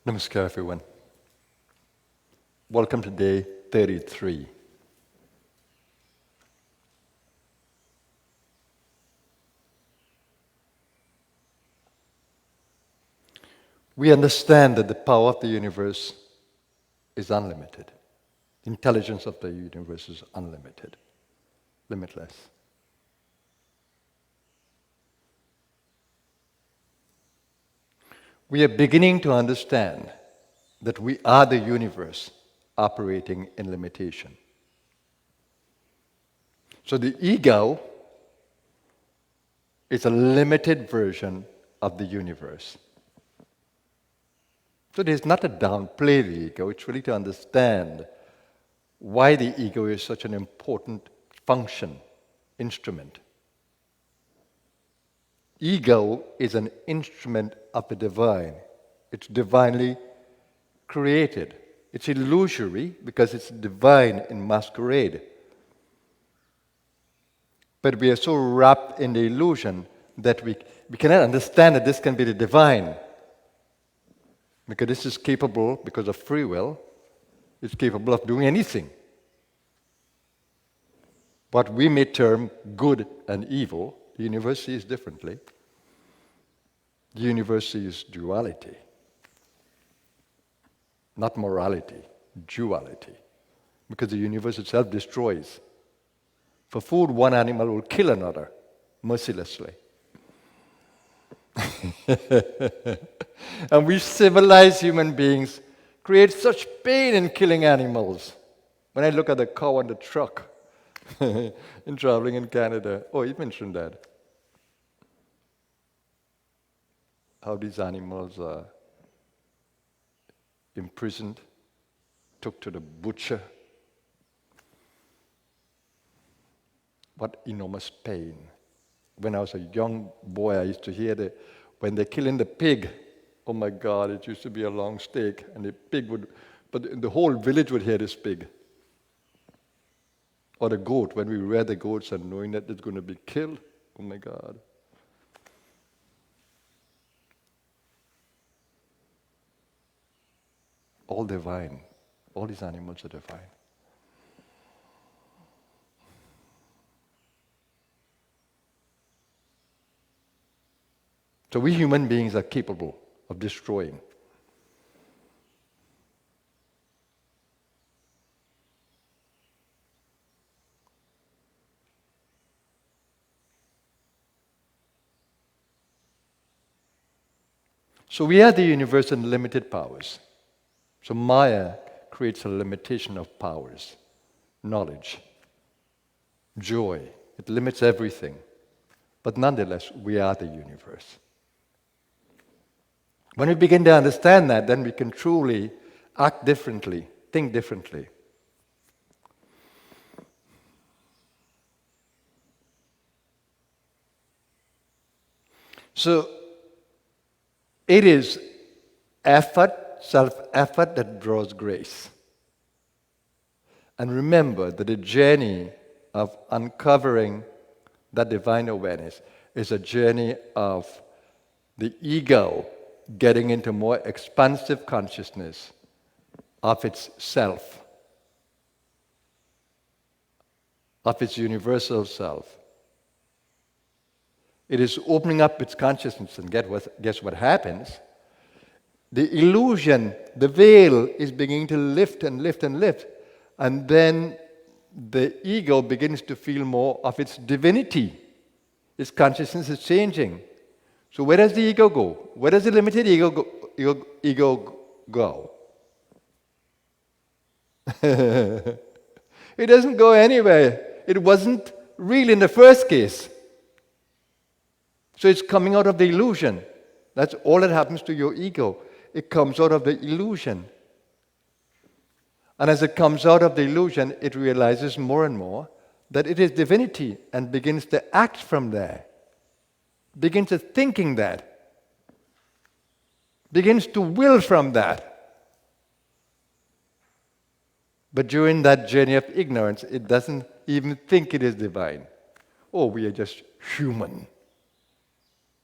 Namaskar, everyone. Welcome to day 33. We understand that the power of the universe is unlimited. The intelligence of the universe is unlimited, limitless. We are beginning to understand that we are the universe operating in limitation. So the ego is a limited version of the universe. So it is not to downplay the ego, it's really to understand why the ego is such an important function, instrument. Ego is an instrument of the divine. It's divinely created. It's illusory because it's divine in masquerade. But we are so wrapped in the illusion that we cannot understand that this can be the divine. Because this is capable, because of free will, it's capable of doing anything. What we may term good and evil, the universe sees differently. The universe sees duality. Not morality, duality. Because the universe itself destroys. For food, one animal will kill another mercilessly. And we civilized human beings create such pain in killing animals. When I look at the cow on the truck in traveling in Canada, you mentioned that. How these animals are imprisoned, took to the butcher. What enormous pain. When I was a young boy, I used to hear when they're killing the pig, oh my God, it used to be a long steak, and the pig but the whole village would hear this pig. Or the goat, when we rear the goats and knowing that it's going to be killed, oh my God. All divine. All these animals are divine. So we human beings are capable of destroying. So we are the universe in limited powers. So Maya creates a limitation of powers, knowledge, joy. It limits everything. But nonetheless, we are the universe. When we begin to understand that, then we can truly act differently, think differently. So it is effort, self-effort that draws grace. And remember that the journey of uncovering that divine awareness is a journey of the ego getting into more expansive consciousness of its self, of its universal self. It is opening up its consciousness, and guess what happens? The illusion, the veil, is beginning to lift and lift and lift. And then the ego begins to feel more of its divinity. Its consciousness is changing. So where does the ego go? Where does the limited ego go? It doesn't go anywhere. It wasn't real in the first case. So it's coming out of the illusion. That's all that happens to your ego. It comes out of the illusion. And as it comes out of the illusion, it realizes more and more that it is divinity and begins to act from there. Begins to thinking that. Begins to will from that. But during that journey of ignorance, it doesn't even think it is divine. We are just human.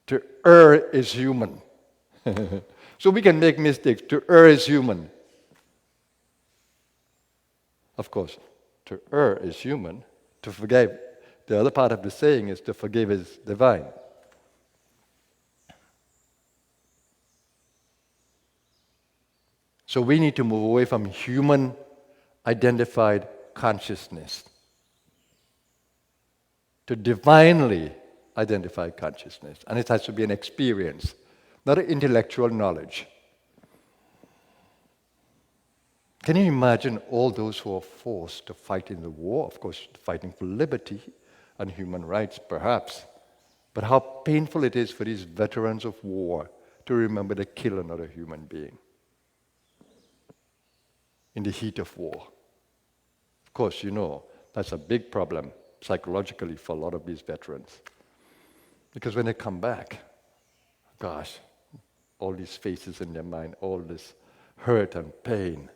To err is human. So we can make mistakes. To err is human. Of course, to err is human. To forgive, the other part of the saying is to forgive is divine. So we need to move away from human identified consciousness to divinely identified consciousness. And it has to be an experience, not an intellectual knowledge. Can you imagine all those who are forced to fight in the war? Of course, fighting for liberty and human rights, perhaps. But how painful it is for these veterans of war to remember they kill another human being in the heat of war. Of course, you know, that's a big problem psychologically for a lot of these veterans. Because when they come back, gosh, all these faces in their mind, all this hurt and pain.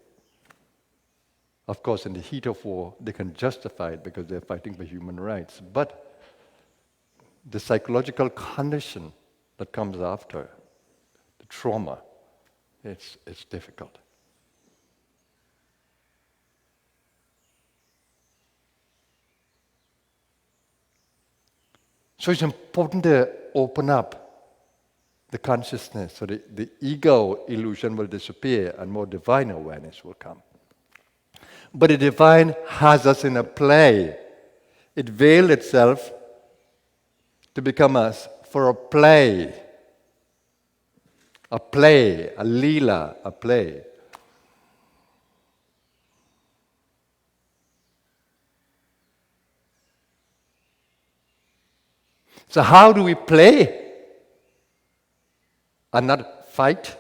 Of course, in the heat of war, they can justify it because they're fighting for human rights. But the psychological condition that comes after, the trauma, it's difficult. So it's important to open up the consciousness so the ego illusion will disappear and more divine awareness will come. But the divine has us in a play. It veiled itself to become us for a play, a leela, a play. So how do we play and not fight?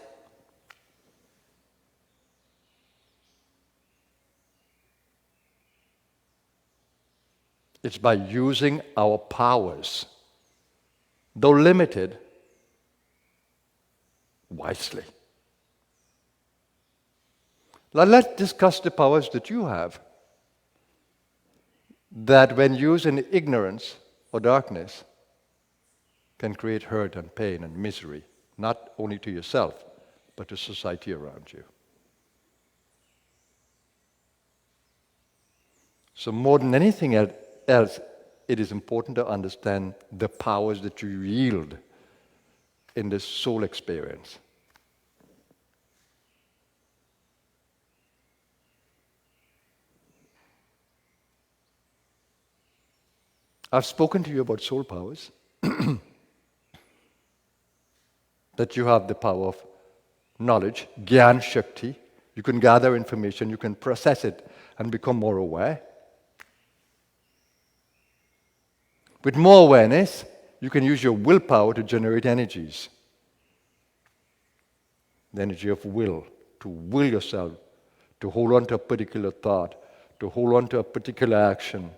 It's by using our powers, though limited, wisely. Now let's discuss the powers that you have, that when used in ignorance or darkness, can create hurt and pain and misery, not only to yourself, but to society around you. So more than anything else, it is important to understand the powers that you yield in this soul experience. I've spoken to you about soul powers. That you have the power of knowledge, Gyan Shakti. You can gather information, you can process it and become more aware. With more awareness, you can use your willpower to generate energies. The energy of will, to will yourself, to hold on to a particular thought, to hold on to a particular action.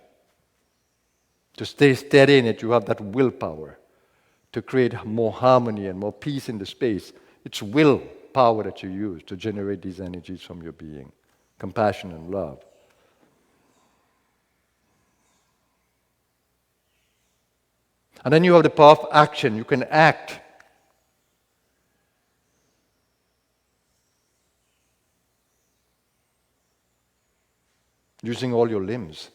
To stay steady in it, you have that willpower. To create more harmony and more peace in the space. It's willpower that you use to generate these energies from your being. Compassion and love. And then you have the power of action. You can act. Using all your limbs.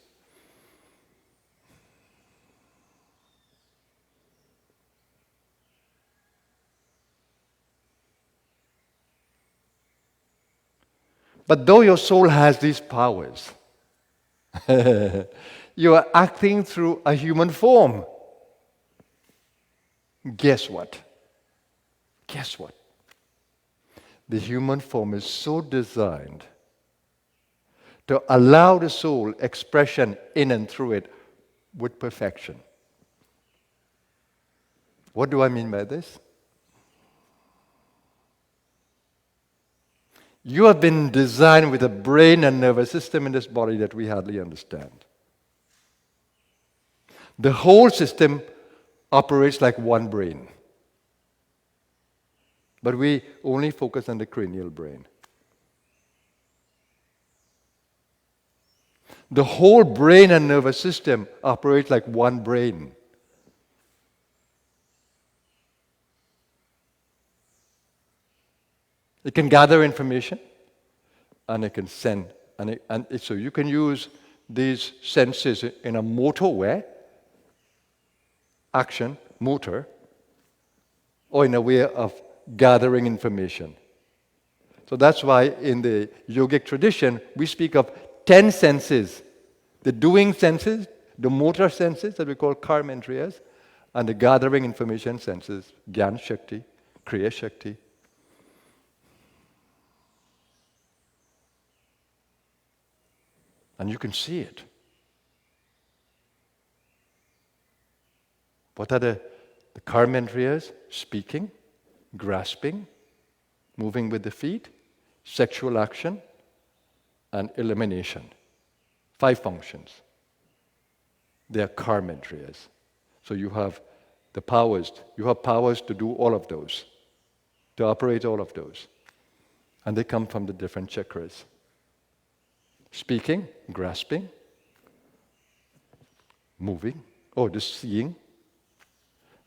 But though your soul has these powers, you are acting through a human form. Guess what? Guess what? The human form is so designed to allow the soul expression in and through it with perfection. What do I mean by this? You have been designed with a brain and nervous system in this body that we hardly understand. The whole system operates like one brain. But we only focus on the cranial brain. The whole brain and nervous system operates like one brain. It can gather information, and it can send. So you can use these senses in a motor way, action, motor, or in a way of gathering information. So that's why in the yogic tradition, we speak of 10 senses. The doing senses, the motor senses that we call karmendriyas, and the gathering information senses, Gyan Shakti, Kriya Shakti. And you can see it. What are the karmendriyas? Speaking, grasping, moving with the feet, sexual action, and elimination. 5 functions. They are karmendriyas. So you have the powers. You have powers to do all of those, to operate all of those. And they come from the different chakras. Speaking, grasping, moving, the seeing,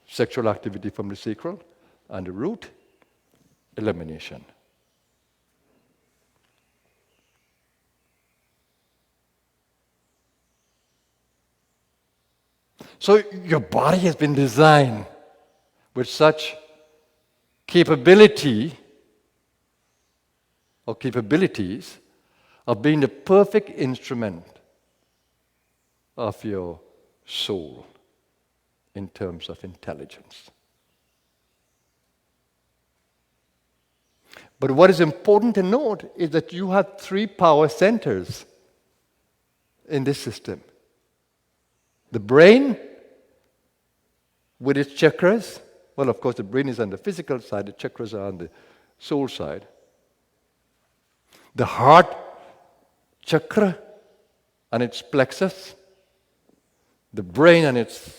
sexual activity from the sacral, and the root, elimination. So your body has been designed with such capability or capabilities of being the perfect instrument of your soul in terms of intelligence. But what is important to note is that you have 3 power centers in this system. The brain, with its chakras, well, of course, the brain is on the physical side, the chakras are on the soul side. The heart chakra and its plexus, the brain and its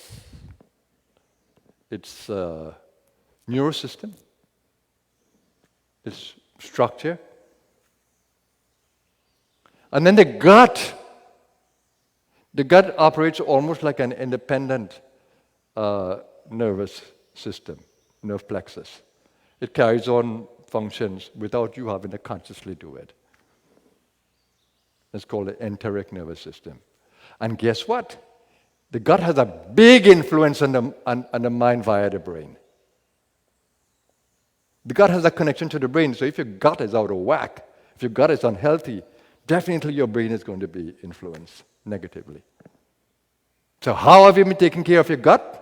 nervous system, its structure, and then the gut. The gut operates almost like an independent nervous system, nerve plexus. It carries on functions without you having to consciously do it. It's called the enteric nervous system. And guess what? The gut has a big influence on the mind via the brain. The gut has a connection to the brain, so if your gut is out of whack, if your gut is unhealthy, definitely your brain is going to be influenced negatively. So how have you been taking care of your gut?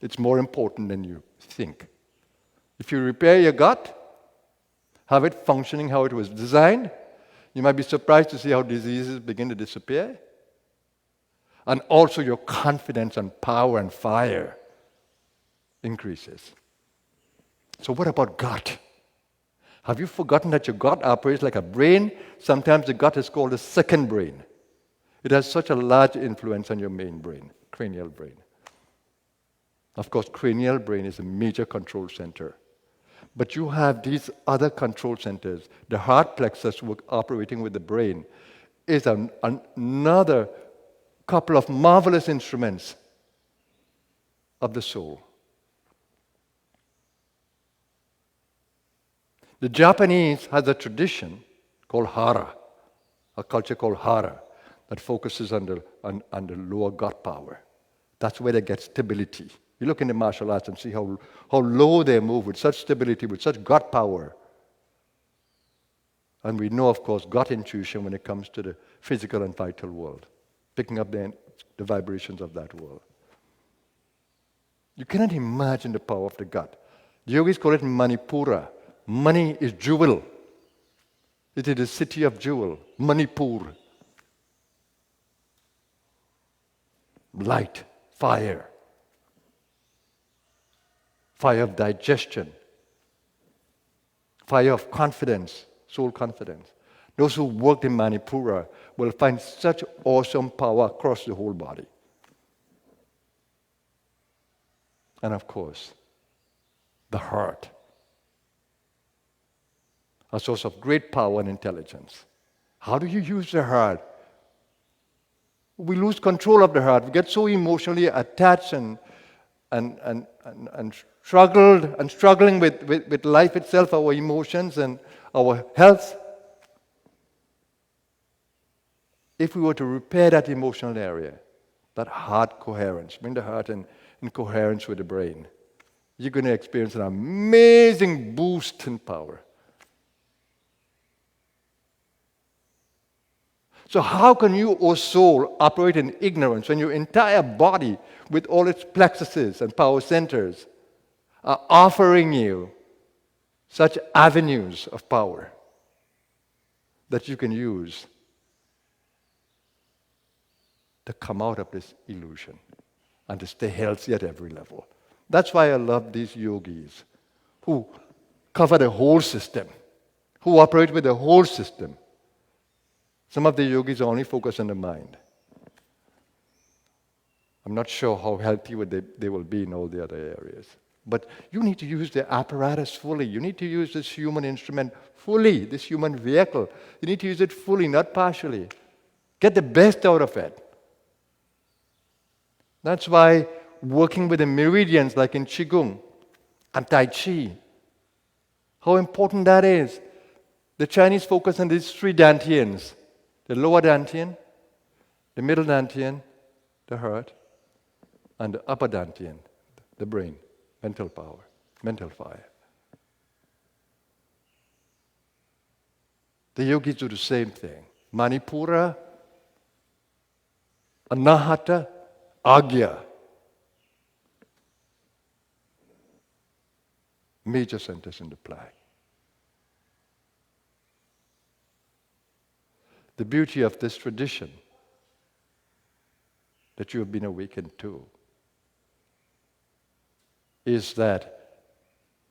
It's more important than you think. If you repair your gut, have it functioning how it was designed, you might be surprised to see how diseases begin to disappear. And also your confidence and power and fire increases. So what about gut? Have you forgotten that your gut operates like a brain? Sometimes the gut is called a second brain. It has such a large influence on your main brain, cranial brain. Of course, cranial brain is a major control center. But you have these other control centers. The heart plexus operating with the brain is another couple of marvelous instruments of the soul. The Japanese has a tradition called hara, a culture called hara, that focuses on the lower gut power. That's where they get stability. You look in the martial arts and see how low they move with such stability, with such gut power. And we know, of course, gut intuition when it comes to the physical and vital world, picking up the vibrations of that world. You cannot imagine the power of the gut. The yogis call it Manipura. Mani is jewel. It is the city of jewel, Manipur. Light, fire of digestion, fire of confidence, soul confidence. Those who worked in Manipura will find such awesome power across the whole body. And of course, the heart, a source of great power and intelligence. How do you use the heart? We lose control of the heart. We get so emotionally attached and and struggling with life itself, our emotions and our health, if we were to repair that emotional area, that heart coherence, bring the heart in coherence with the brain, you're going to experience an amazing boost in power. So how can you, O soul, operate in ignorance when your entire body, with all its plexuses and power centers, are offering you such avenues of power that you can use to come out of this illusion and to stay healthy at every level? That's why I love these yogis who cover the whole system, who operate with the whole system. Some of the yogis only focus on the mind. I'm not sure how healthy they will be in all the other areas. But you need to use the apparatus fully. You need to use this human instrument fully, this human vehicle. You need to use it fully, not partially. Get the best out of it. That's why working with the meridians, like in Qigong and Tai Chi, how important that is. The Chinese focus on these three dantians. The lower dantian, the middle dantian, the heart, and the upper dantian, the brain, mental power, mental fire. The yogis do the same thing. Manipura, Anahata, Agya. Major centers in the play. The beauty of this tradition that you have been awakened to is that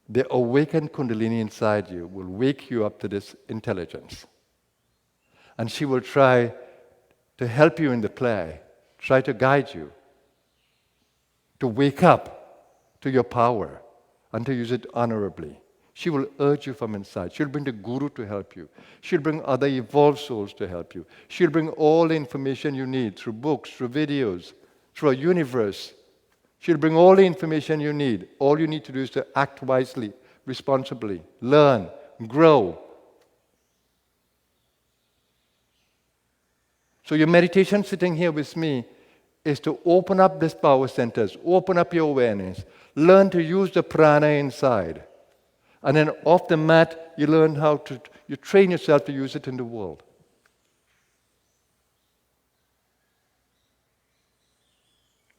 the awakened Kundalini inside you will wake you up to this intelligence. And she will try to help you in the play, try to guide you, to wake up to your power and to use it honorably. She will urge you from inside. She'll bring the guru to help you. She'll bring other evolved souls to help you. She'll bring all the information you need through books, through videos, through a universe. She'll bring all the information you need. All you need to do is to act wisely, responsibly, learn, grow. So your meditation sitting here with me is to open up these power centers, open up your awareness, learn to use the prana inside. And then off the mat, you learn you train yourself to use it in the world.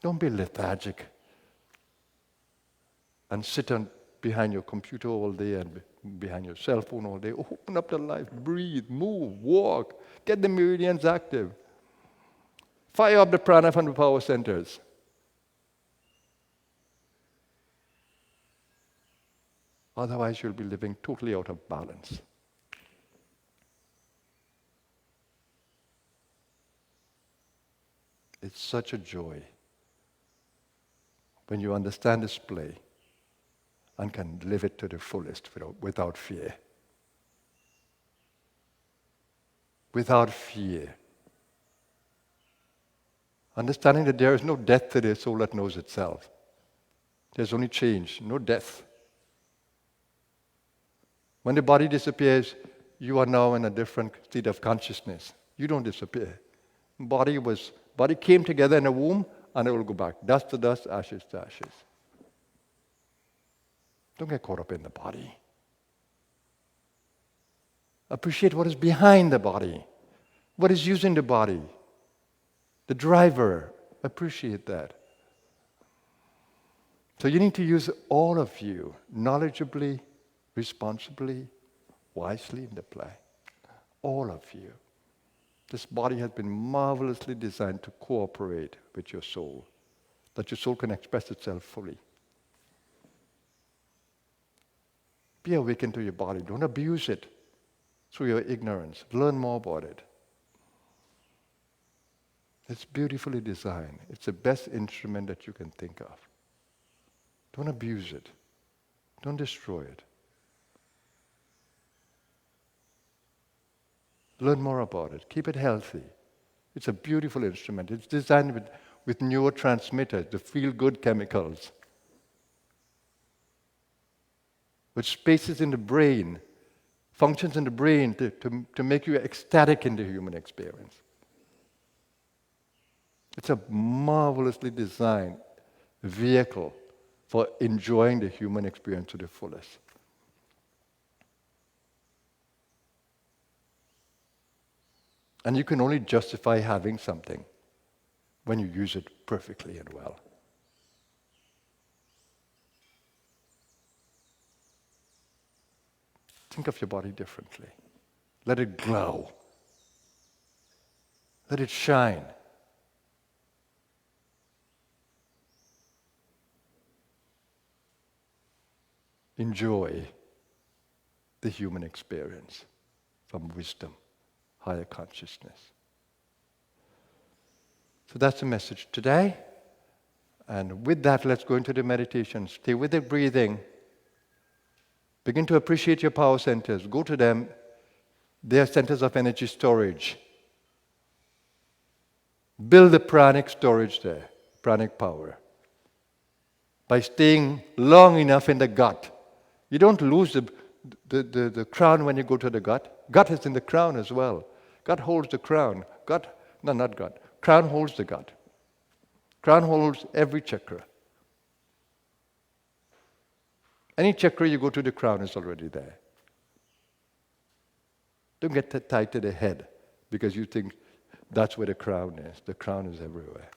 Don't be lethargic and sit behind your computer all day and behind your cell phone all day. Open up the life, breathe, move, walk, get the meridians active. Fire up the prana from the power centers. Otherwise, you'll be living totally out of balance. It's such a joy when you understand this play and can live it to the fullest without fear. Without fear. Understanding that there is no death to the soul that knows itself. There's only change, no death. When the body disappears, you are now in a different state of consciousness. You don't disappear. Body came together in a womb, and it will go back. Dust to dust, ashes to ashes. Don't get caught up in the body. Appreciate what is behind the body, what is using the body. The driver, appreciate that. So you need to use all of you knowledgeably, responsibly, wisely in the play. All of you. This body has been marvelously designed to cooperate with your soul, that your soul can express itself fully. Be awakened to your body. Don't abuse it through your ignorance. Learn more about it. It's beautifully designed. It's the best instrument that you can think of. Don't abuse it. Don't destroy it. Learn more about it. Keep it healthy. It's a beautiful instrument. It's designed with neurotransmitters, the feel-good chemicals. with spaces in the brain, functions in the brain to make you ecstatic in the human experience. It's a marvelously designed vehicle for enjoying the human experience to the fullest. And you can only justify having something when you use it perfectly and well. Think of your body differently. Let it glow. Let it shine. Enjoy the human experience from wisdom, higher consciousness. So that's the message today. And with that, let's go into the meditation. Stay with the breathing. Begin to appreciate your power centers. Go to them. They are centers of energy storage. Build the pranic storage there, pranic power. By staying long enough in the gut. You don't lose the crown when you go to the gut. Gut is in the crown as well. Gut holds the crown. Crown holds the gut. Crown holds every chakra. Any chakra you go to, the crown is already there. Don't get tied to the head because you think that's where the crown is. The crown is everywhere.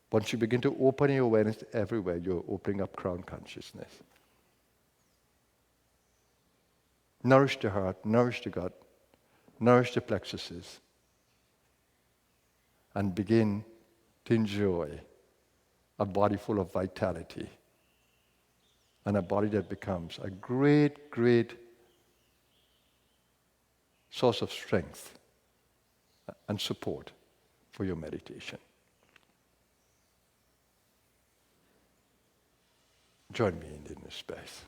Once you begin to open your awareness everywhere, you're opening up crown consciousness. Nourish the heart, nourish the gut, nourish the plexuses, and begin to enjoy a body full of vitality and a body that becomes a great, great source of strength and support for your meditation. Join me in this space.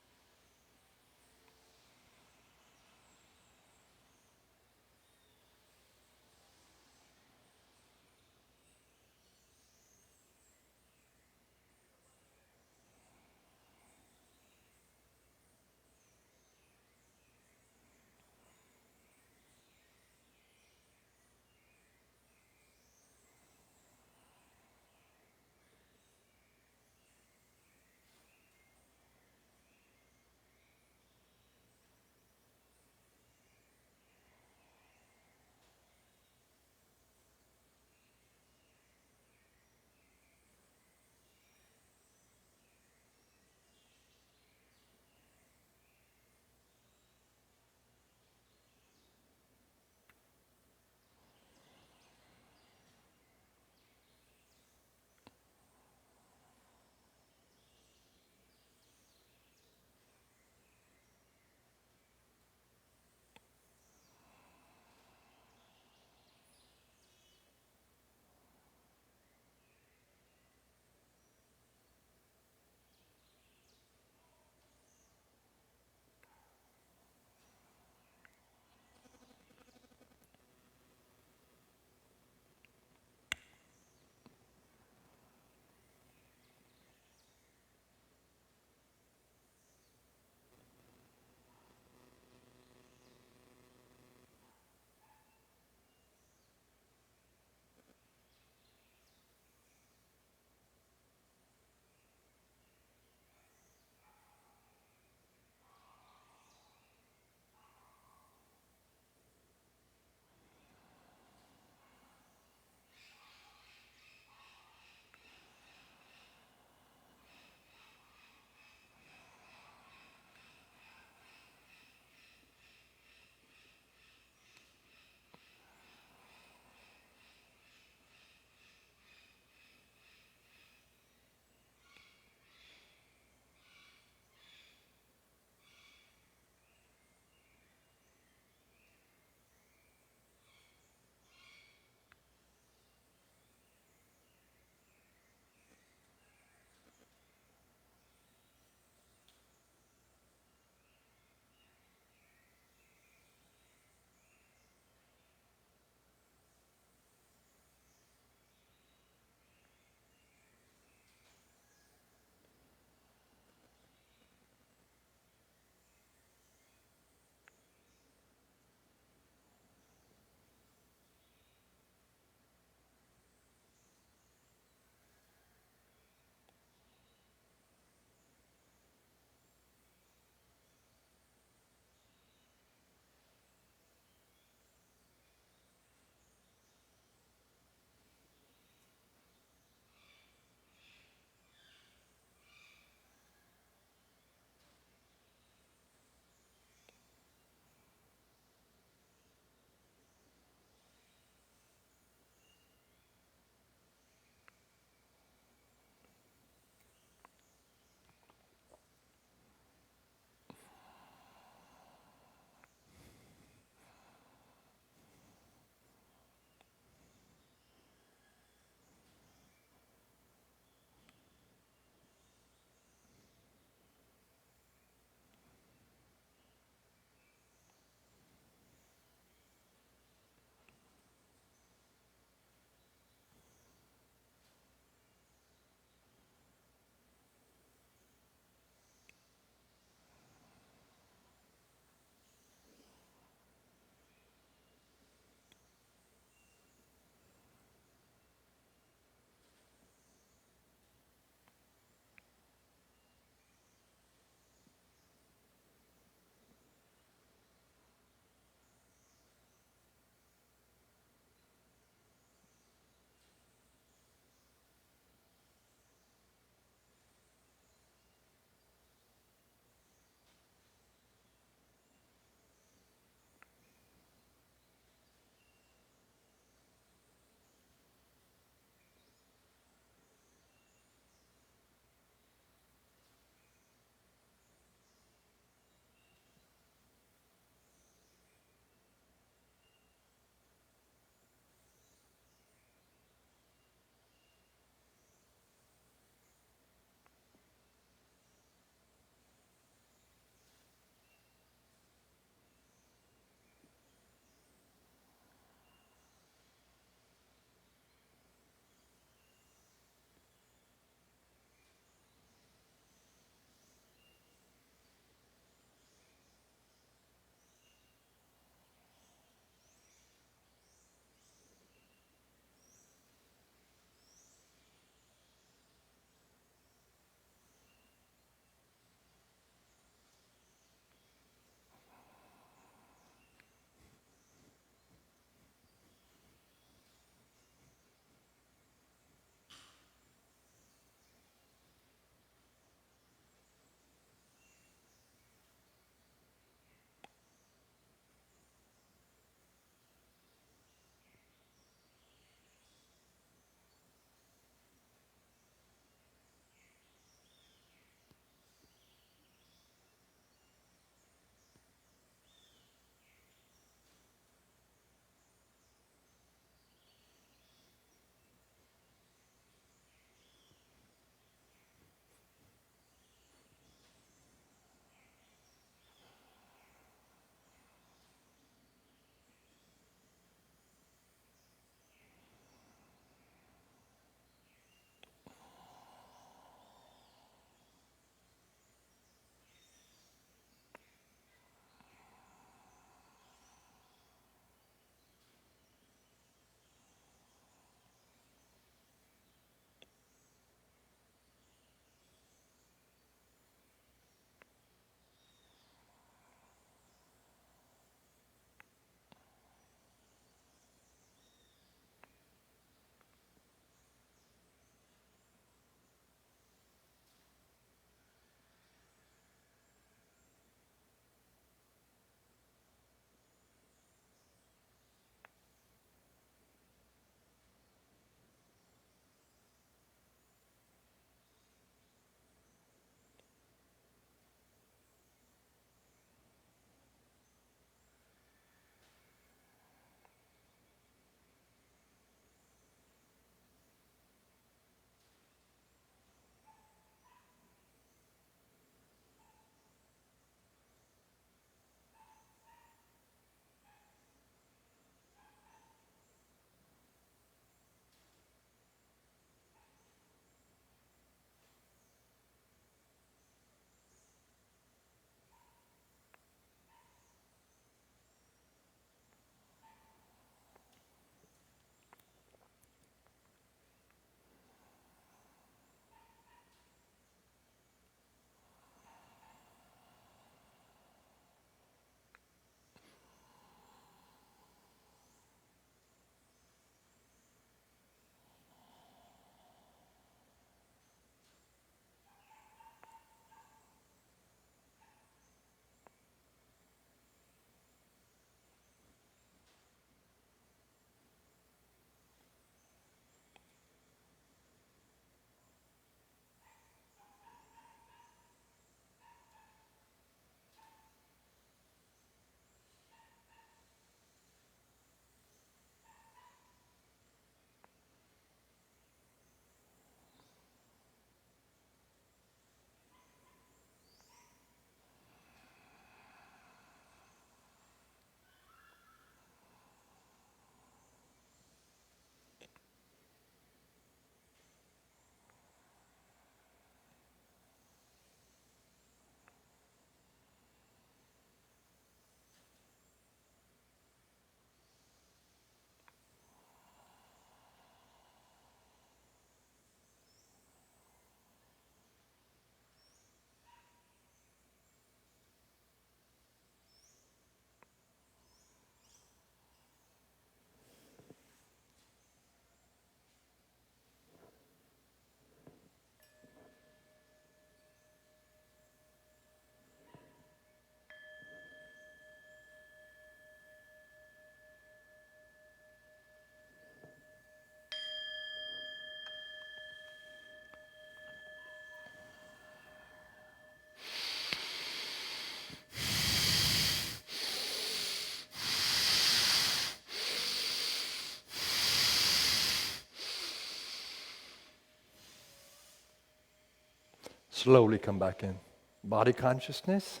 slowly come back in. Body consciousness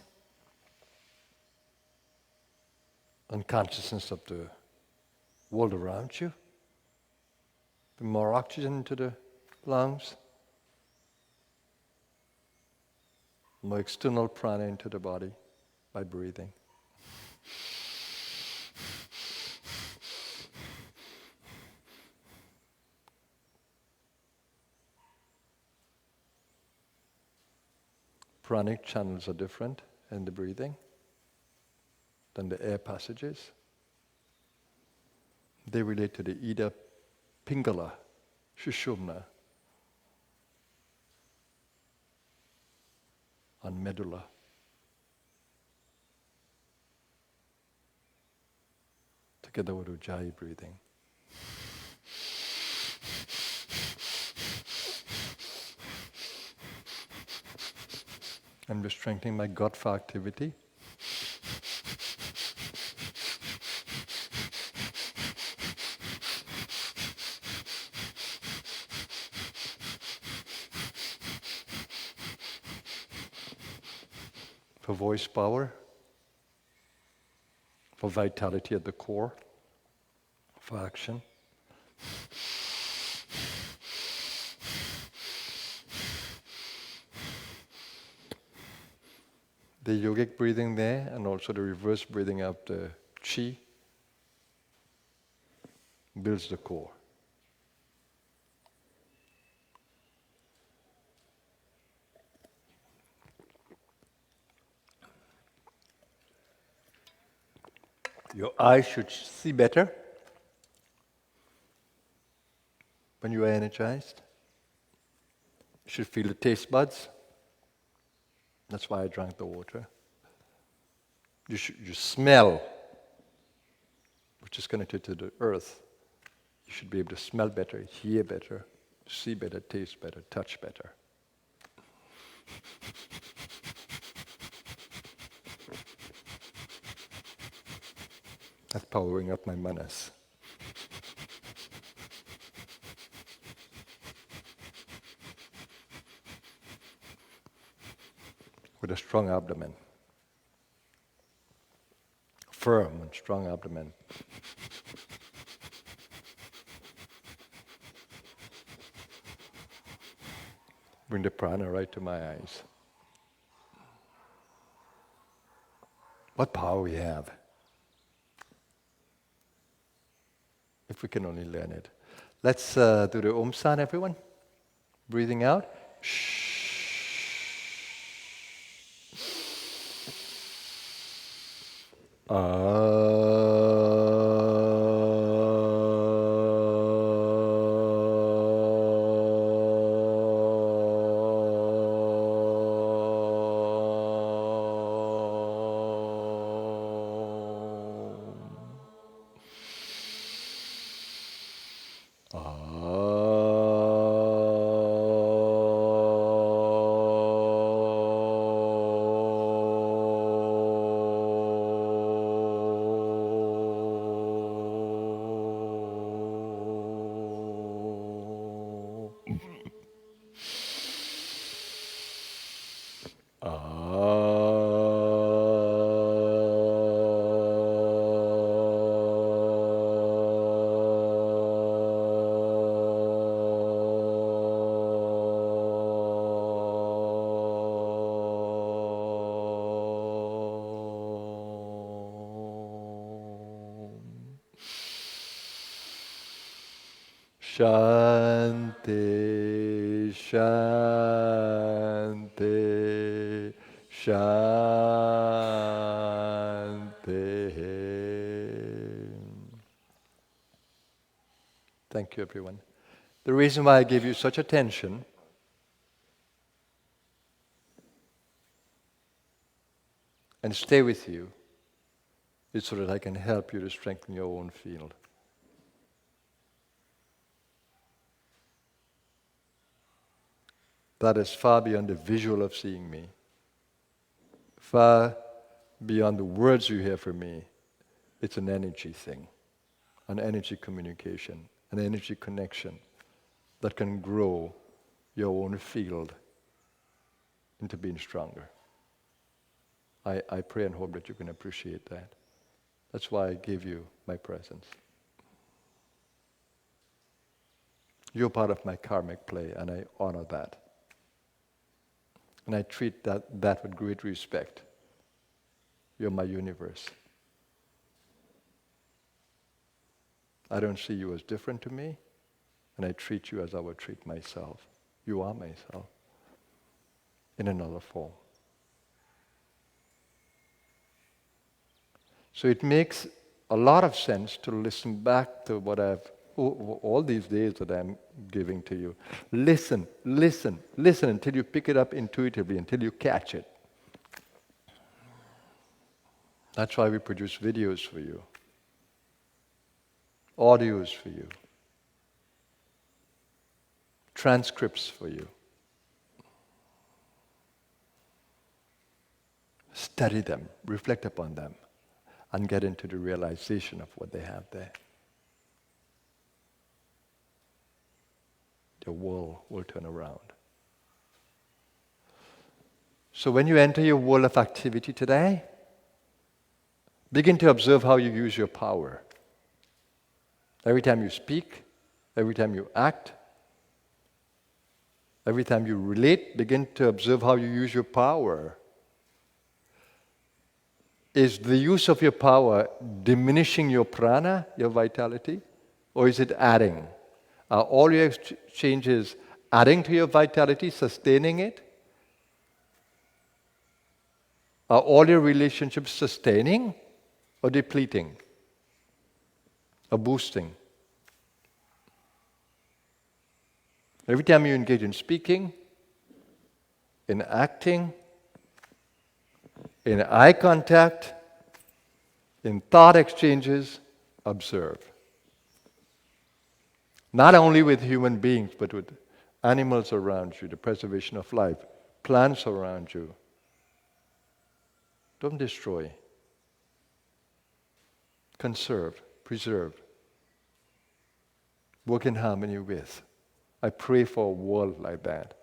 and consciousness of the world around you. Bring more oxygen into the lungs. More external prana into the body by breathing. Pranic channels are different in the breathing than the air passages. They relate to the Ida Pingala, Shushumna, and medulla. Together with Ujjayi breathing. I'm just strengthening my gut for activity. For voice power, for vitality at the core, for action. The yogic breathing there, and also the reverse breathing of the chi, builds the core. Your eyes should see better when you are energized. You should feel the taste buds. That's why I drank the water. You smell, which is connected to the earth. You should be able to smell better, hear better, see better, taste better, touch better. That's powering up my manas. With a strong abdomen. Firm and strong abdomen. Bring the prana right to my eyes. What power we have. If we can only learn it. Let's do the Om sound, everyone. Breathing out. Shh. Shanti, Shanti, Shanti. Thank you, everyone. The reason why I give you such attention and stay with you is so that I can help you to strengthen your own field. That is far beyond the visual of seeing me, far beyond the words you hear from me. It's an energy thing, an energy communication, an energy connection that can grow your own field into being stronger. I pray and hope that you can appreciate that. That's why I gave you my presence. You're part of my karmic play, and I honor that. And I treat that with great respect. You're my universe. I don't see you as different to me, and I treat you as I would treat myself. You are myself, in another form. So it makes a lot of sense to listen back to what all these days that I'm giving to you. Listen, listen, listen until you pick it up intuitively, until you catch it. That's why we produce videos for you, audios for you, transcripts for you. Study them, reflect upon them, and get into the realization of what they have there. The world will turn around. So when you enter your world of activity today, begin to observe how you use your power. Every time you speak, every time you act, every time you relate, begin to observe how you use your power. Is the use of your power diminishing your prana, your vitality, or is it adding? Are all your exchanges adding to your vitality, sustaining it? Are all your relationships sustaining or depleting or boosting? Every time you engage in speaking, in acting, in eye contact, in thought exchanges, observe. Not only with human beings, but with animals around you, the preservation of life, plants around you. Don't destroy. Conserve, preserve. Work in harmony with. I pray for a world like that.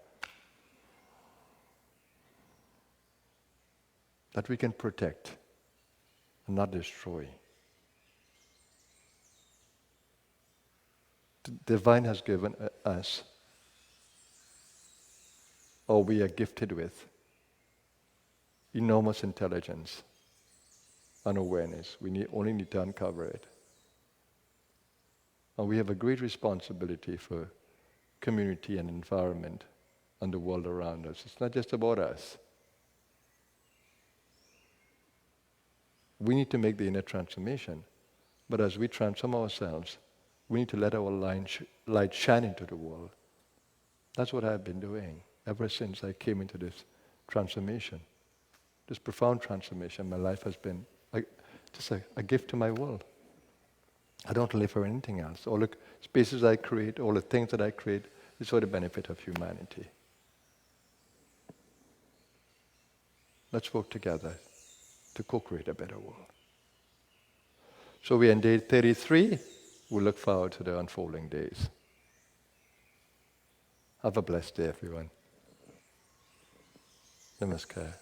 That we can protect and not destroy. The divine has given us, or we are gifted with, enormous intelligence and awareness. We only need to uncover it. And we have a great responsibility for community and environment and the world around us. It's not just about us. We need to make the inner transformation. But as we transform ourselves, we need to let our light shine into the world. That's what I've been doing ever since I came into this transformation, this profound transformation. My life has been just a gift to my world. I don't live for anything else. All the spaces I create, all the things that I create, is for the benefit of humanity. Let's work together to co-create a better world. So we're in day 33. We look forward to the unfolding days. Have a blessed day, everyone. Namaskar.